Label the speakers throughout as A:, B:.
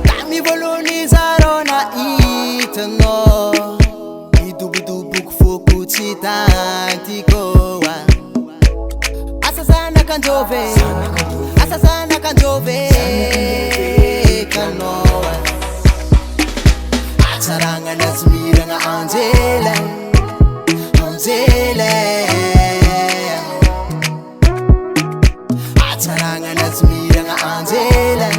A: Kami volonizaro na itango idubudubuk foku chitantikoa asasana kanjove kanoa ataranga nazmiranga angele ataranga nazmiranga angele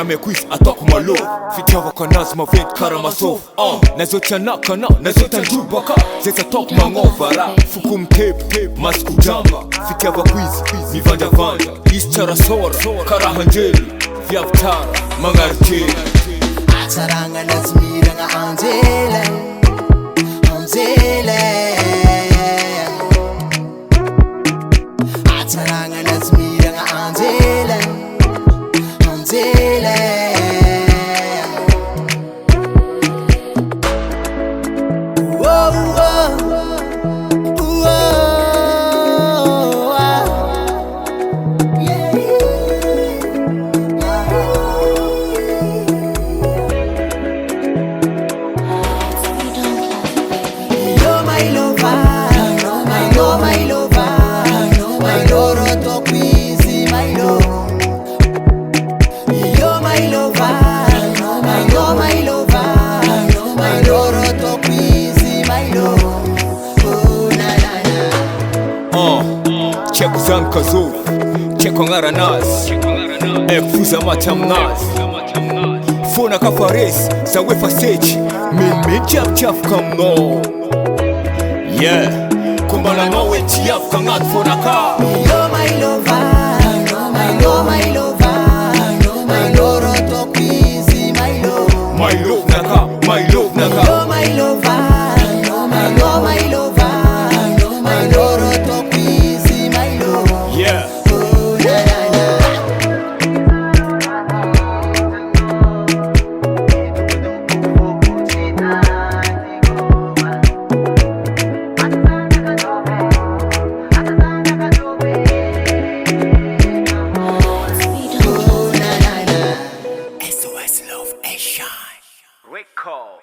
B: Me quiz atok malo fitiava kanaz ma vent karamasov nazochanakana nazotanjubaka zeza tok mangovara fukum tape maskujamba fitiava quiz mivandavanda istarasora karahanjeli viavtara mangarteli
A: ataranga nazmiranga angele ataranga nazmiranga angele
B: Cheku zankazo, cheku ngaranas, ekufuza matamnas. Fona kafares, zawefa sechi, mimi chap kamno. Yeah, kumbana mawe tiaf kangat fona ka.
A: You're my lover, my lover, my loro to quizi, my love.
B: My love naka.
A: You're my lover, my lover, my loro to quizi, my love.
B: Yeah.
A: SOS Love and Shine.
B: Recall.